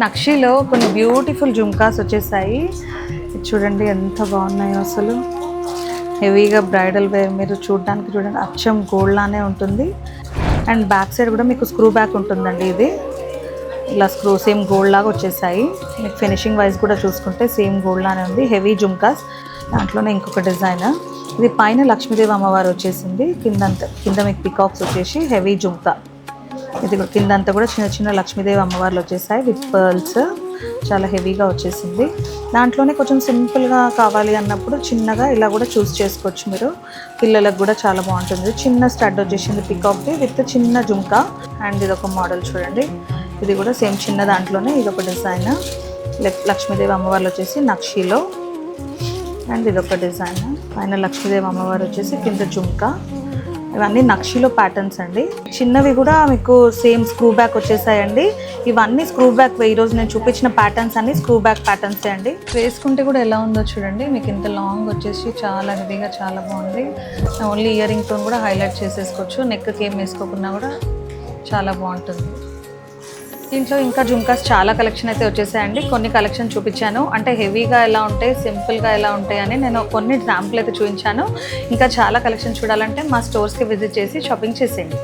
నక్షిలో కొన్ని బ్యూటిఫుల్ జుమ్కాస్ వచ్చేసాయి. చూడండి ఎంత బాగున్నాయో అసలు. హెవీగా బ్రైడల్ వేర్, మీరు చూడండి అచ్చం గోల్డ్ లానే ఉంటుంది. అండ్ బ్యాక్ సైడ్ కూడా మీకు స్క్రూ బ్యాక్ ఉంటుందండి. ఇది ఇలా స్క్రూ సేమ్ గోల్డ్ లాగా వచ్చేసాయి. మీకు ఫినిషింగ్ వైజ్ కూడా చూసుకుంటే సేమ్ గోల్డ్ లానే ఉంది. హెవీ జుమ్కాస్, దాంట్లోనే ఇంకొక డిజైన్. ఇది పైన లక్ష్మీదేవి అమ్మవారు వచ్చేసింది, కింద మీకు పికాక్స్ వచ్చేసి హెవీ జుమ్కా. ఇది కిందంతా కూడా చిన్న చిన్న లక్ష్మీదేవి అమ్మవార్లు వచ్చేసాయి విత్ పర్ల్స్. చాలా హెవీగా వచ్చేసింది. దాంట్లోనే కొంచెం సింపుల్గా కావాలి అన్నప్పుడు చిన్నగా ఇలా కూడా చూస్ చేసుకోవచ్చు మీరు. పిల్లలకు కూడా చాలా బాగుంటుంది. చిన్న స్టడ్ వచ్చేసింది పికాక్ది విత్ చిన్న జుమ్కా. అండ్ ఇది ఒక మోడల్ చూడండి, ఇది కూడా సేమ్ చిన్న దాంట్లోనే ఇది ఒక డిజైన్. లక్ష్మీదేవి అమ్మవార్లు వచ్చేసి నక్షిలో. అండ్ ఇది ఒక డిజైన్, పైన లక్ష్మీదేవి అమ్మవారు వచ్చేసి కింద జుమ్కా. ఇవన్నీ నక్షిలో ప్యాటర్న్స్ అండి. చిన్నవి కూడా మీకు సేమ్ స్క్రూ బ్యాక్ వచ్చేసాయండి. ఇవన్నీ స్క్రూ బ్యాక్. ఈరోజు నేను చూపించిన ప్యాటర్న్స్ అన్ని స్క్రూ బ్యాక్ ప్యాటర్న్సే అండి. వేసుకుంటే కూడా ఎలా ఉందో చూడండి. మీకు ఇంత లాంగ్ వచ్చేసి చాలా హెవీగా చాలా బాగుంది. ఓన్లీ ఇయర్ రింగ్తో కూడా హైలైట్ చేసేసుకోవచ్చు. నెక్కి ఏం వేసుకోకున్నా కూడా చాలా బాగుంటుంది. దీంట్లో ఇంకా జుమ్కాస్ చాలా కలెక్షన్ అయితే వచ్చేసాయండి. కొన్ని కలెక్షన్ చూపించాను, అంటే హెవీగా ఎలా ఉంటాయి, సింపుల్గా ఎలా ఉంటాయి అని నేను కొన్ని శాంపుల్ అయితే చూపించాను. ఇంకా చాలా కలెక్షన్ చూడాలంటే మా స్టోర్స్కి విజిట్ చేసి షాపింగ్ చేసేయండి.